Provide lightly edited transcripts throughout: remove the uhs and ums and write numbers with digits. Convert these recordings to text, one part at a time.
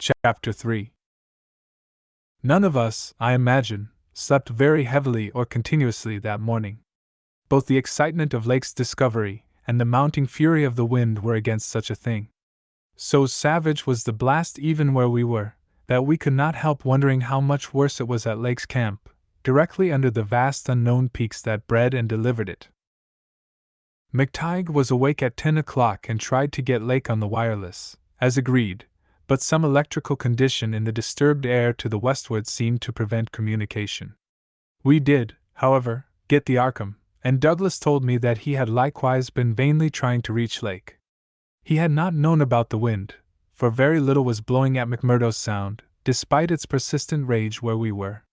Chapter 3. None of us, I imagine, slept very heavily or continuously that morning. Both the excitement of Lake's discovery and the mounting fury of the wind were against such a thing. So savage was the blast even where we were, that we could not help wondering how much worse it was at Lake's camp, directly under the vast unknown peaks that bred and delivered it. McTighe was awake at 10 o'clock and tried to get Lake on the wireless, as agreed, but some electrical condition in the disturbed air to the westward seemed to prevent communication. We did, however, get the Arkham, and Douglas told me that he had likewise been vainly trying to reach Lake. He had not known about the wind, for very little was blowing at McMurdo Sound, despite its persistent rage where we were.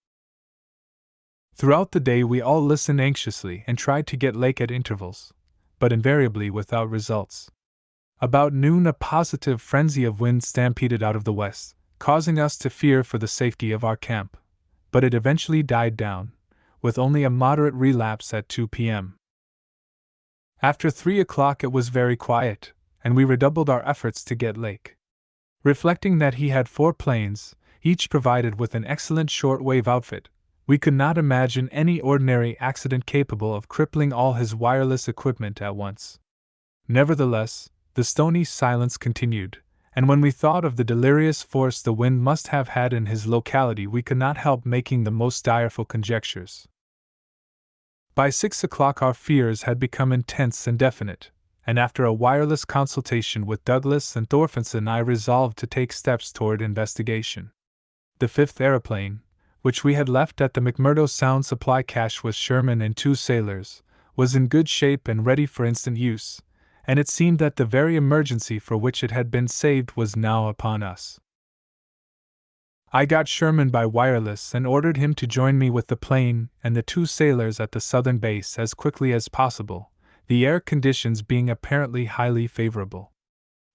Throughout the day we all listened anxiously and tried to get Lake at intervals, but invariably without results. About noon a positive frenzy of wind stampeded out of the west, causing us to fear for the safety of our camp, but it eventually died down, with only a moderate relapse at 2 p.m. After 3 o'clock it was very quiet, and we redoubled our efforts to get Lake. Reflecting that he had 4 planes, each provided with an excellent short-wave outfit, we could not imagine any ordinary accident capable of crippling all his wireless equipment at once. Nevertheless, the stony silence continued, and when we thought of the delirious force the wind must have had in his locality we could not help making the most direful conjectures. By 6 o'clock our fears had become intense and definite, and after a wireless consultation with Douglas and Thorfinson I resolved to take steps toward investigation. The 5th aeroplane, which we had left at the McMurdo Sound supply cache with Sherman and 2 sailors, was in good shape and ready for instant use, and it seemed that the very emergency for which it had been saved was now upon us. I got Sherman by wireless and ordered him to join me with the plane and the 2 sailors at the southern base as quickly as possible, the air conditions being apparently highly favorable.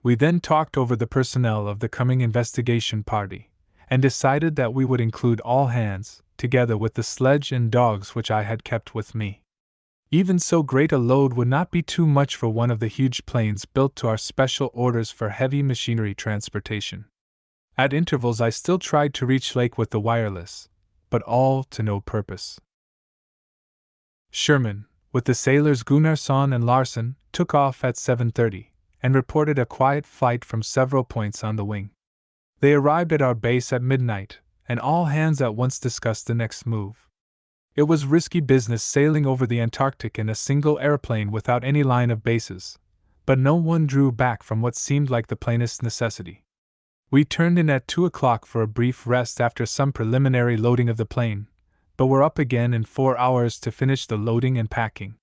We then talked over the personnel of the coming investigation party, and decided that we would include all hands, together with the sledge and dogs which I had kept with me. Even so great a load would not be too much for one of the huge planes built to our special orders for heavy machinery transportation. At intervals I still tried to reach Lake with the wireless, but all to no purpose. Sherman, with the sailors Gunnarsson and Larsen, took off at 7:30, and reported a quiet flight from several points on the wing. They arrived at our base at midnight, and all hands at once discussed the next move. It was risky business sailing over the Antarctic in a single airplane without any line of bases, but no one drew back from what seemed like the plainest necessity. We turned in at 2 o'clock for a brief rest after some preliminary loading of the plane, but were up again in 4 hours to finish the loading and packing.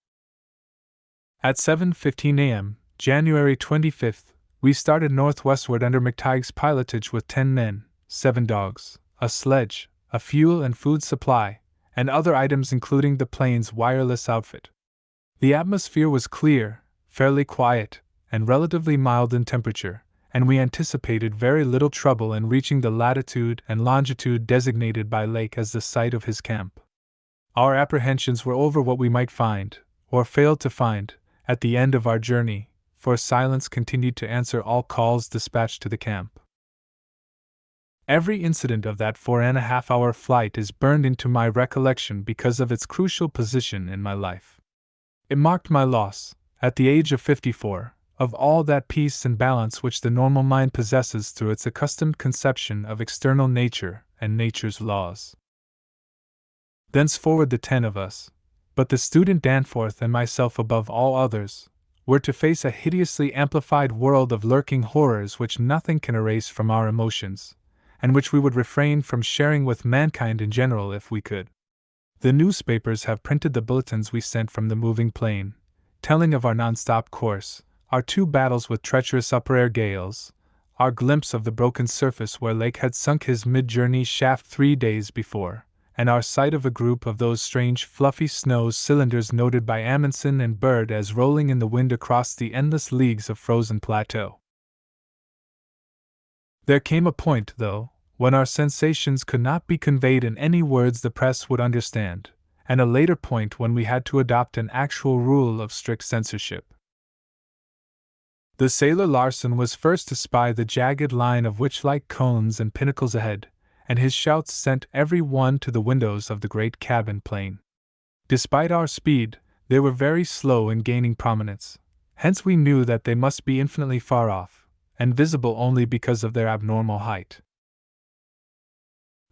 At 7:15 a.m., January 25th, we started northwestward under McTighe's pilotage with 10 men, 7 dogs, a sledge, a fuel and food supply, and other items including the plane's wireless outfit. The atmosphere was clear, fairly quiet, and relatively mild in temperature, and we anticipated very little trouble in reaching the latitude and longitude designated by Lake as the site of his camp. Our apprehensions were over what we might find, or fail to find, at the end of our journey, for silence continued to answer all calls dispatched to the camp. Every incident of that 4.5-hour flight is burned into my recollection because of its crucial position in my life. It marked my loss, at the age of 54, of all that peace and balance which the normal mind possesses through its accustomed conception of external nature and nature's laws. Thenceforward the 10 of us, but the student Danforth and myself above all others, were to face a hideously amplified world of lurking horrors which nothing can erase from our emotions, and which we would refrain from sharing with mankind in general if we could. The newspapers have printed the bulletins we sent from the moving plane, telling of our non-stop course, our 2 battles with treacherous upper-air gales, our glimpse of the broken surface where Lake had sunk his mid-journey shaft 3 days before, and our sight of a group of those strange fluffy snow cylinders noted by Amundsen and Bird as rolling in the wind across the endless leagues of frozen plateau. There came a point, though, when our sensations could not be conveyed in any words the press would understand, and a later point when we had to adopt an actual rule of strict censorship. The sailor Larson was first to spy the jagged line of witch-like cones and pinnacles ahead, and his shouts sent every one to the windows of the great cabin plane. Despite our speed, they were very slow in gaining prominence, hence we knew that they must be infinitely far off, and visible only because of their abnormal height.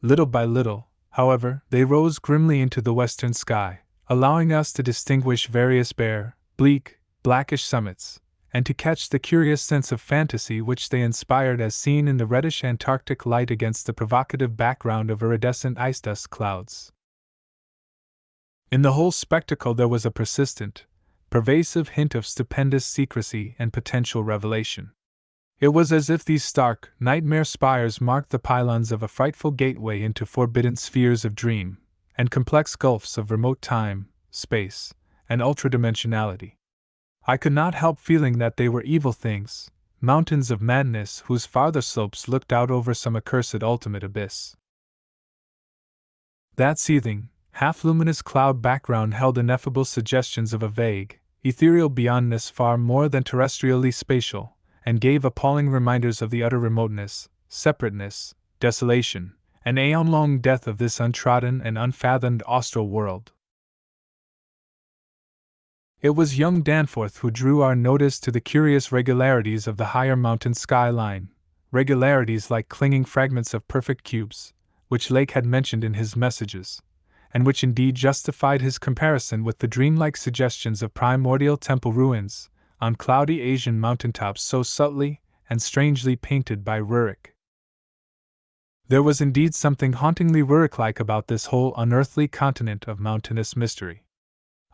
Little by little, however, they rose grimly into the western sky, allowing us to distinguish various bare, bleak, blackish summits, and to catch the curious sense of fantasy which they inspired as seen in the reddish Antarctic light against the provocative background of iridescent ice dust clouds. In the whole spectacle there was a persistent, pervasive hint of stupendous secrecy and potential revelation. It was as if these stark, nightmare spires marked the pylons of a frightful gateway into forbidden spheres of dream, and complex gulfs of remote time, space, and ultradimensionality. I could not help feeling that they were evil things, mountains of madness whose farther slopes looked out over some accursed ultimate abyss. That seething, half-luminous cloud background held ineffable suggestions of a vague, ethereal beyondness far more than terrestrially spatial, and gave appalling reminders of the utter remoteness, separateness, desolation, and aeon-long death of this untrodden and unfathomed austral world. It was young Danforth who drew our notice to the curious regularities of the higher mountain skyline, regularities like clinging fragments of perfect cubes, which Lake had mentioned in his messages, and which indeed justified his comparison with the dreamlike suggestions of primordial temple ruins on cloudy Asian mountaintops so subtly and strangely painted by Rurik. There was indeed something hauntingly Rurik-like about this whole unearthly continent of mountainous mystery.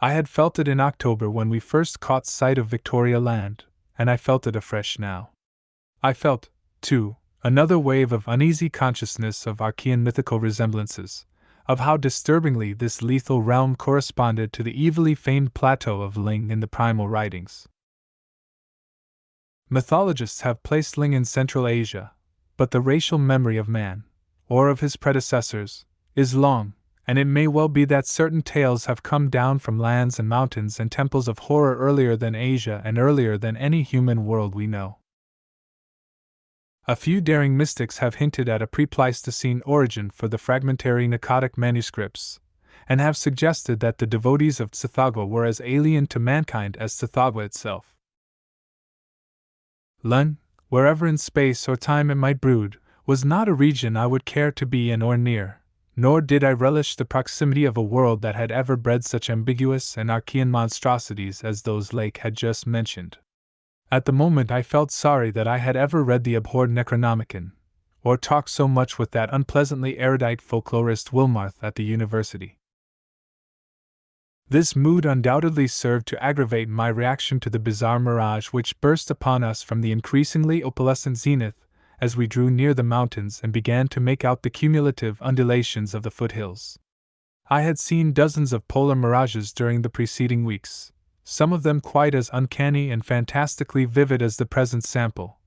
I had felt it in October when we first caught sight of Victoria Land, and I felt it afresh now. I felt, too, another wave of uneasy consciousness of Archean mythical resemblances, of how disturbingly this lethal realm corresponded to the evilly famed plateau of Ling in the primal writings. Mythologists have placed Ling in Central Asia, but the racial memory of man, or of his predecessors, is long, and it may well be that certain tales have come down from lands and mountains and temples of horror earlier than Asia and earlier than any human world we know. A few daring mystics have hinted at a pre-Pleistocene origin for the fragmentary Akkadic manuscripts, and have suggested that the devotees of Tsathoggua were as alien to mankind as Tsathoggua itself. Lun, wherever in space or time it might brood, was not a region I would care to be in or near, nor did I relish the proximity of a world that had ever bred such ambiguous and Archean monstrosities as those Lake had just mentioned. At the moment I felt sorry that I had ever read the abhorred Necronomicon, or talked so much with that unpleasantly erudite folklorist Wilmarth at the university. This mood undoubtedly served to aggravate my reaction to the bizarre mirage which burst upon us from the increasingly opalescent zenith as we drew near the mountains and began to make out the cumulative undulations of the foothills. I had seen dozens of polar mirages during the preceding weeks, some of them quite as uncanny and fantastically vivid as the present sample,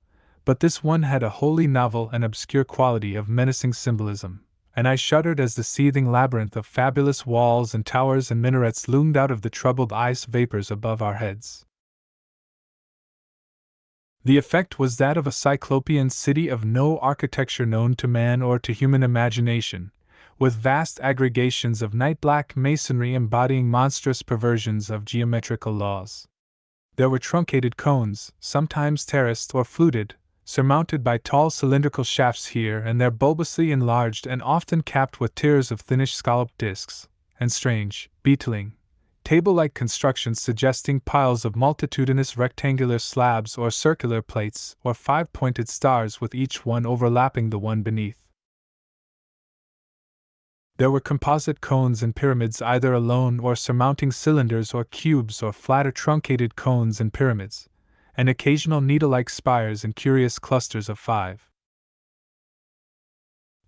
but this one had a wholly novel and obscure quality of menacing symbolism, and I shuddered as the seething labyrinth of fabulous walls and towers and minarets loomed out of the troubled ice vapors above our heads. The effect was that of a cyclopean city of no architecture known to man or to human imagination, with vast aggregations of night-black masonry embodying monstrous perversions of geometrical laws. There were truncated cones, sometimes terraced or fluted, surmounted by tall cylindrical shafts here and there bulbously enlarged and often capped with tiers of thinnish scalloped discs, and strange, beetling, table-like constructions suggesting piles of multitudinous rectangular slabs or circular plates or five-pointed stars with each one overlapping the one beneath. There were composite cones and pyramids either alone or surmounting cylinders or cubes or flatter truncated cones and pyramids, and occasional needle-like spires and curious clusters of five.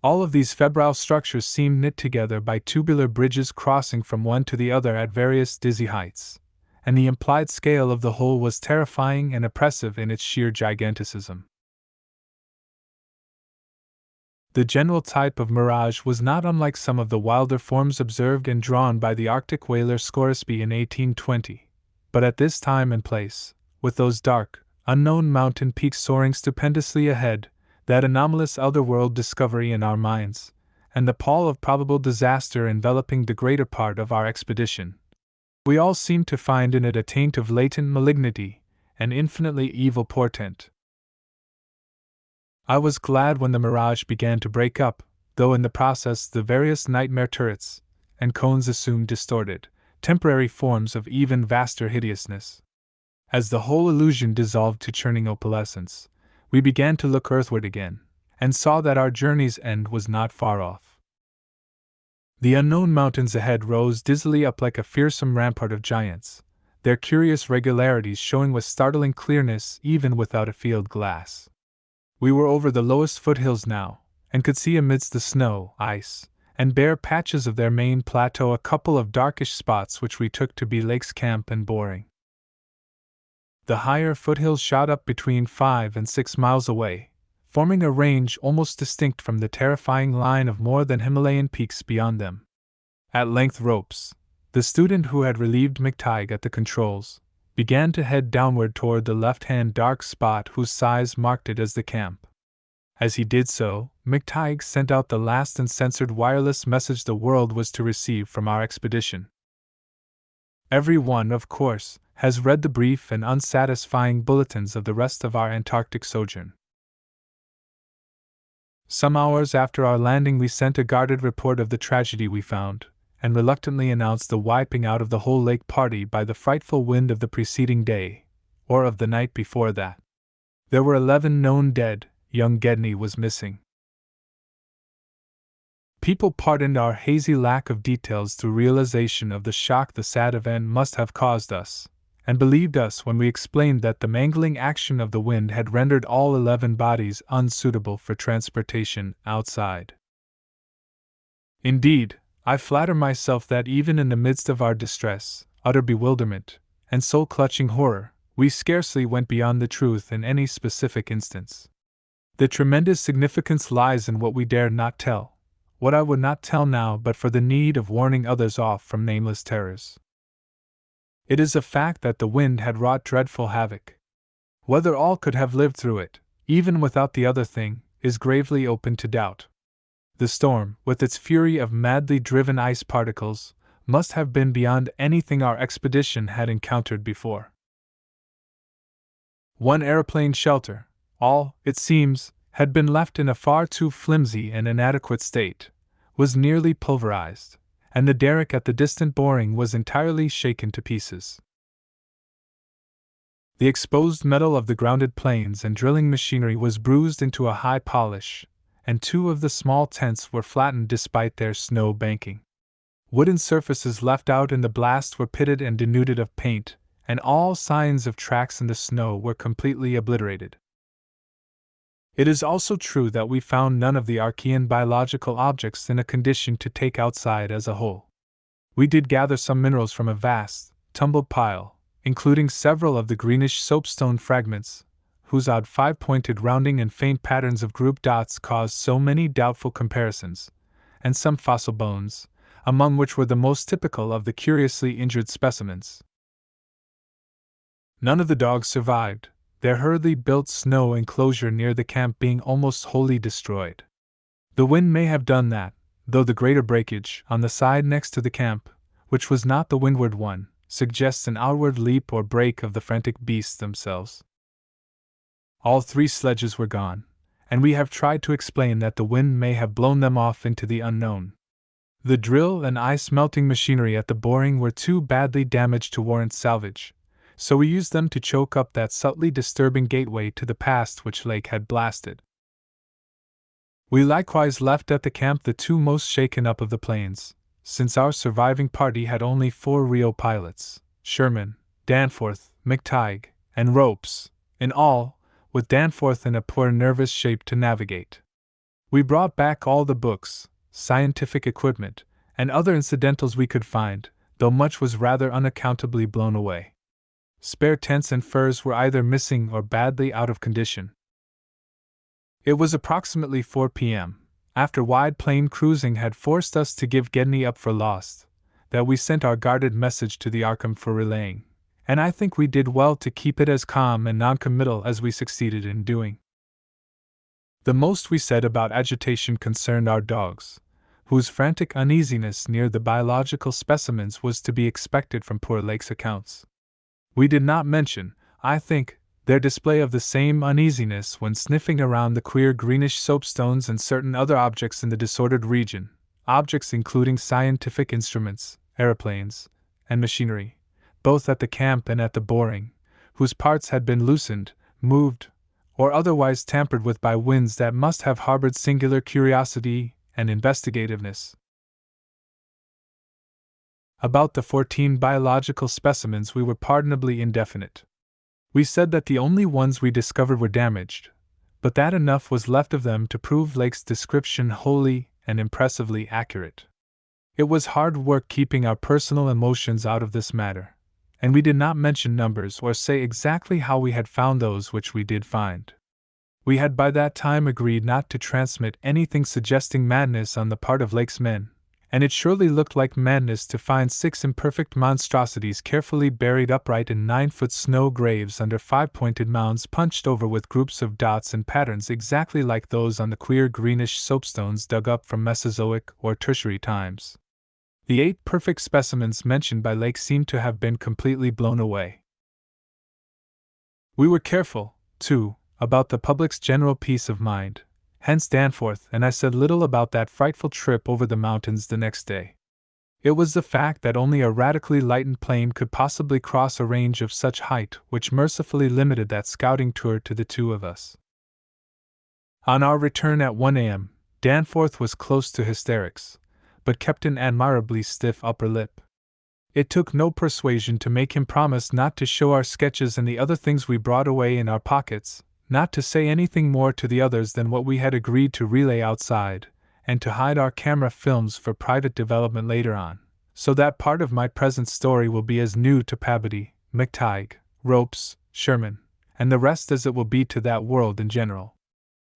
All of these febrile structures seemed knit together by tubular bridges crossing from one to the other at various dizzy heights, and the implied scale of the whole was terrifying and oppressive in its sheer giganticism. The general type of mirage was not unlike some of the wilder forms observed and drawn by the Arctic whaler Scoresby in 1820, but at this time and place, with those dark, unknown mountain peaks soaring stupendously ahead, that anomalous otherworld discovery in our minds, and the pall of probable disaster enveloping the greater part of our expedition. We all seemed to find in it a taint of latent malignity, an infinitely evil portent. I was glad when the mirage began to break up, though in the process the various nightmare turrets and cones assumed distorted, temporary forms of even vaster hideousness. As the whole illusion dissolved to churning opalescence, we began to look earthward again, and saw that our journey's end was not far off. The unknown mountains ahead rose dizzily up like a fearsome rampart of giants, their curious regularities showing with startling clearness even without a field glass. We were over the lowest foothills now, and could see amidst the snow, ice, and bare patches of their main plateau a couple of darkish spots which we took to be Lake's camp and boring. The higher foothills shot up between 5 and 6 miles away, forming a range almost distinct from the terrifying line of more than Himalayan peaks beyond them. At length Ropes, the student who had relieved McTighe at the controls, began to head downward toward the left-hand dark spot whose size marked it as the camp. As he did so, McTighe sent out the last uncensored wireless message the world was to receive from our expedition. Every one, of course, has read the brief and unsatisfying bulletins of the rest of our Antarctic sojourn. Some hours after our landing we sent a guarded report of the tragedy we found, and reluctantly announced the wiping out of the whole lake party by the frightful wind of the preceding day, or of the night before that. There were 11 known dead, young Gedney was missing. People pardoned our hazy lack of details through realization of the shock the sad event must have caused us, and believed us when we explained that the mangling action of the wind had rendered all 11 bodies unsuitable for transportation outside. Indeed, I flatter myself that even in the midst of our distress, utter bewilderment, and soul-clutching horror, we scarcely went beyond the truth in any specific instance. The tremendous significance lies in what we dared not tell, what I would not tell now but for the need of warning others off from nameless terrors. It is a fact that the wind had wrought dreadful havoc. Whether all could have lived through it, even without the other thing, is gravely open to doubt. The storm, with its fury of madly driven ice particles, must have been beyond anything our expedition had encountered before. One aeroplane shelter, all, it seems, had been left in a far too flimsy and inadequate state, was nearly pulverized, and the derrick at the distant boring was entirely shaken to pieces. The exposed metal of the grounded planes and drilling machinery was bruised into a high polish, and 2 of the small tents were flattened despite their snow banking. Wooden surfaces left out in the blast were pitted and denuded of paint, and all signs of tracks in the snow were completely obliterated. It is also true that we found none of the archaean biological objects in a condition to take outside as a whole. We did gather some minerals from a vast, tumbled pile, including several of the greenish soapstone fragments, whose odd 5-pointed rounding and faint patterns of group dots caused so many doubtful comparisons, and some fossil bones, among which were the most typical of the curiously injured specimens. None of the dogs survived, their hurriedly built snow enclosure near the camp being almost wholly destroyed. The wind may have done that, though the greater breakage, on the side next to the camp, which was not the windward one, suggests an outward leap or break of the frantic beasts themselves. All 3 sledges were gone, and we have tried to explain that the wind may have blown them off into the unknown. The drill and ice-melting machinery at the boring were too badly damaged to warrant salvage, so we used them to choke up that subtly disturbing gateway to the past which Lake had blasted. We likewise left at the camp the 2 most shaken up of the planes, since our surviving party had only 4 real pilots, Sherman, Danforth, McTighe, and Ropes, in all, with Danforth in a poor nervous shape to navigate. We brought back all the books, scientific equipment, and other incidentals we could find, though much was rather unaccountably blown away. Spare tents and furs were either missing or badly out of condition. It was approximately 4 p.m., after wide plain cruising had forced us to give Gedney up for lost, that we sent our guarded message to the Arkham for relaying, and I think we did well to keep it as calm and noncommittal as we succeeded in doing. The most we said about agitation concerned our dogs, whose frantic uneasiness near the biological specimens was to be expected from poor Lake's accounts. We did not mention, I think, their display of the same uneasiness when sniffing around the queer greenish soapstones and certain other objects in the disordered region, objects including scientific instruments, aeroplanes, and machinery, both at the camp and at the boring, whose parts had been loosened, moved, or otherwise tampered with by winds that must have harbored singular curiosity and investigativeness. About the 14 biological specimens we were pardonably indefinite. We said that the only ones we discovered were damaged, but that enough was left of them to prove Lake's description wholly and impressively accurate. It was hard work keeping our personal emotions out of this matter, and we did not mention numbers or say exactly how we had found those which we did find. We had by that time agreed not to transmit anything suggesting madness on the part of Lake's men, and it surely looked like madness to find 6 imperfect monstrosities carefully buried upright in 9-foot snow graves under 5-pointed mounds punched over with groups of dots and patterns exactly like those on the queer greenish soapstones dug up from Mesozoic or Tertiary times. The 8 perfect specimens mentioned by Lake seemed to have been completely blown away. We were careful, too, about the public's general peace of mind. Hence Danforth and I said little about that frightful trip over the mountains the next day. It was the fact that only a radically lightened plane could possibly cross a range of such height which mercifully limited that scouting tour to the 2 of us. On our return at 1 a.m., Danforth was close to hysterics, but kept an admirably stiff upper lip. It took no persuasion to make him promise not to show our sketches and the other things we brought away in our pockets, not to say anything more to the others than what we had agreed to relay outside, and to hide our camera films for private development later on, so that part of my present story will be as new to Pabody, McTighe, Ropes, Sherman, and the rest as it will be to that world in general.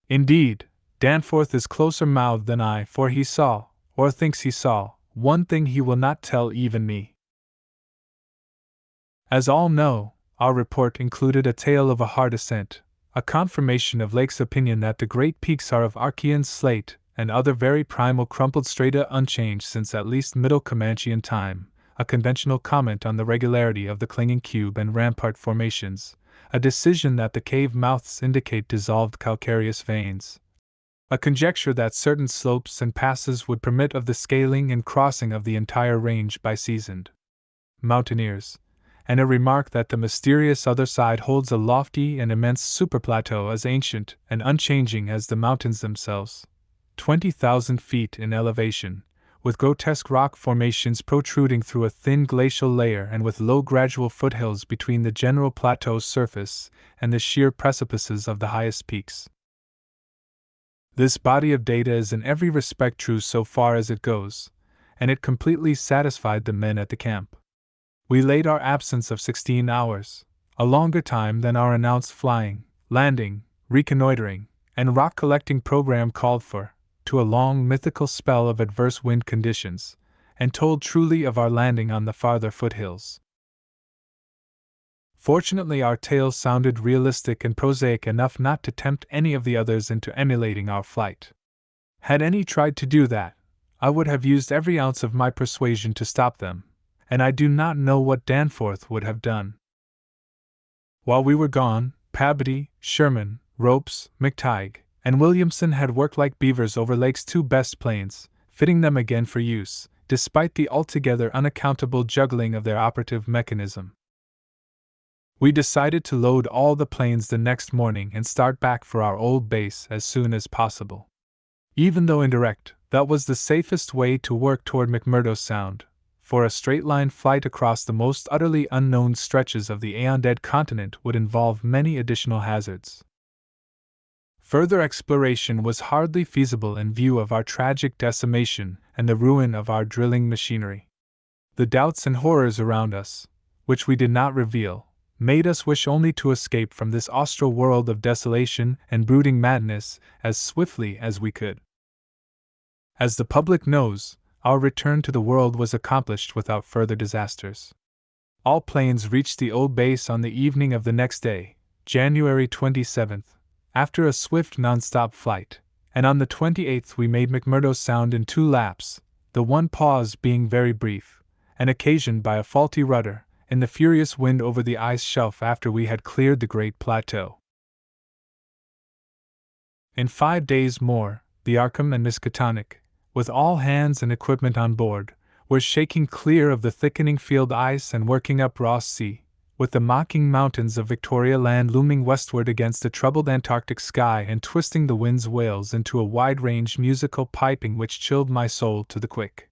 Indeed, Danforth is closer-mouthed than I, for he saw, or thinks he saw, one thing he will not tell even me. As all know, our report included a tale of a hard ascent, a confirmation of Lake's opinion that the great peaks are of Archean slate, and other very primal crumpled strata unchanged since at least Middle Comanchean time, a conventional comment on the regularity of the clinging cube and rampart formations, a decision that the cave mouths indicate dissolved calcareous veins, a conjecture that certain slopes and passes would permit of the scaling and crossing of the entire range by seasoned mountaineers, and a remark that the mysterious other side holds a lofty and immense superplateau as ancient and unchanging as the mountains themselves, 20,000 feet in elevation, with grotesque rock formations protruding through a thin glacial layer and with low gradual foothills between the general plateau's surface and the sheer precipices of the highest peaks. This body of data is in every respect true so far as it goes, and it completely satisfied the men at the camp. We laid our absence of 16 hours, a longer time than our announced flying, landing, reconnoitering, and rock collecting program called for, to a long mythical spell of adverse wind conditions, and told truly of our landing on the farther foothills. Fortunately, our tale sounded realistic and prosaic enough not to tempt any of the others into emulating our flight. Had any tried to do that, I would have used every ounce of my persuasion to stop them, and I do not know what Danforth would have done. While we were gone, Pabody, Sherman, Ropes, McTighe, and Williamson had worked like beavers over Lake's 2 best planes, fitting them again for use, despite the altogether unaccountable juggling of their operative mechanism. We decided to load all the planes the next morning and start back for our old base as soon as possible. Even though indirect, that was the safest way to work toward McMurdo Sound, for a straight-line flight across the most utterly unknown stretches of the aeon-dead continent would involve many additional hazards. Further exploration was hardly feasible in view of our tragic decimation and the ruin of our drilling machinery. The doubts and horrors around us, which we did not reveal, made us wish only to escape from this austral world of desolation and brooding madness as swiftly as we could. As the public knows, our return to the world was accomplished without further disasters. All planes reached the old base on the evening of the next day, January 27th, after a swift non-stop flight, and on the 28th we made McMurdo Sound in 2 laps, the one pause being very brief, and occasioned by a faulty rudder, in the furious wind over the ice shelf after we had cleared the great plateau. In 5 days more, the Arkham and Miskatonic, with all hands and equipment on board, were shaking clear of the thickening field ice and working up Ross Sea, with the mocking mountains of Victoria Land looming westward against a troubled Antarctic sky and twisting the wind's wails into a wide-range musical piping which chilled my soul to the quick.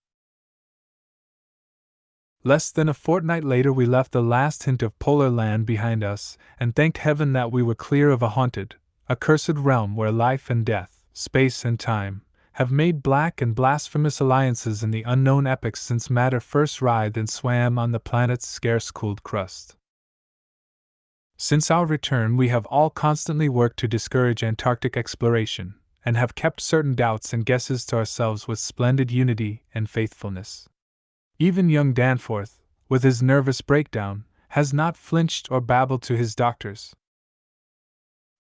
Less than a fortnight later we left the last hint of polar land behind us, and thanked heaven that we were clear of a haunted, accursed realm where life and death, space and time, have made black and blasphemous alliances in the unknown epochs since matter first writhed and swam on the planet's scarce-cooled crust. Since our return we have all constantly worked to discourage Antarctic exploration, and have kept certain doubts and guesses to ourselves with splendid unity and faithfulness. Even young Danforth, with his nervous breakdown, has not flinched or babbled to his doctors.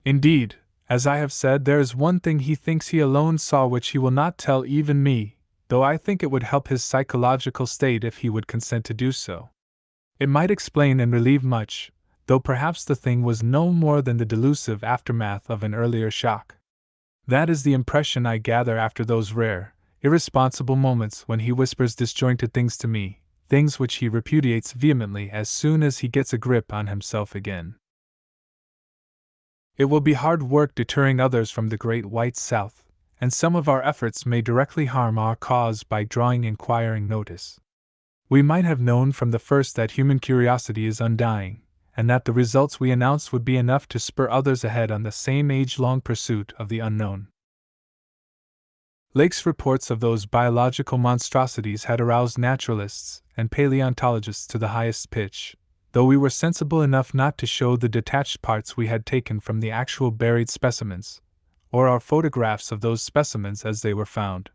Indeed, as I have said, there is one thing he thinks he alone saw which he will not tell even me, though I think it would help his psychological state if he would consent to do so. It might explain and relieve much, though perhaps the thing was no more than the delusive aftermath of an earlier shock. That is the impression I gather after those rare, irresponsible moments when he whispers disjointed things to me, things which he repudiates vehemently as soon as he gets a grip on himself again. It will be hard work deterring others from the great white South, and some of our efforts may directly harm our cause by drawing inquiring notice. We might have known from the first that human curiosity is undying, and that the results we announce would be enough to spur others ahead on the same age-long pursuit of the unknown. Lake's reports of those biological monstrosities had aroused naturalists and paleontologists to the highest pitch, though we were sensible enough not to show the detached parts we had taken from the actual buried specimens, or our photographs of those specimens as they were found.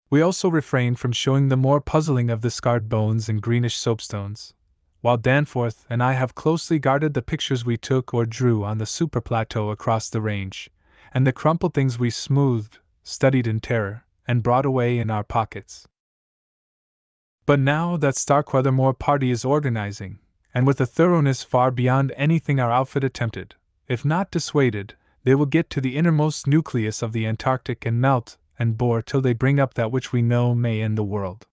We also refrained from showing the more puzzling of the scarred bones and greenish soapstones, while Danforth and I have closely guarded the pictures we took or drew on the superplateau across the range, and the crumpled things we smoothed, studied in terror, and brought away in our pockets. But now that Starkweathermore party is organizing, and with a thoroughness far beyond anything our outfit attempted, if not dissuaded, they will get to the innermost nucleus of the Antarctic and melt and bore till they bring up that which we know may end the world.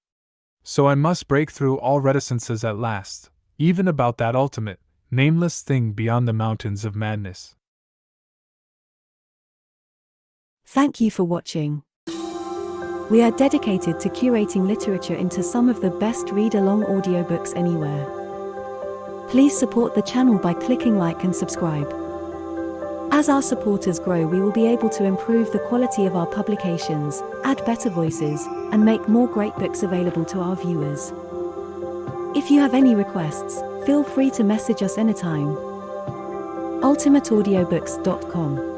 So I must break through all reticences at last, even about that ultimate, nameless thing beyond the mountains of madness. Thank you for watching. We are dedicated to curating literature into some of the best read-along audiobooks anywhere. Please support the channel by clicking like and subscribe. As our supporters grow, we will be able to improve the quality of our publications, add better voices, and make more great books available to our viewers. If you have any requests, feel free to message us anytime. ultimateaudiobooks.com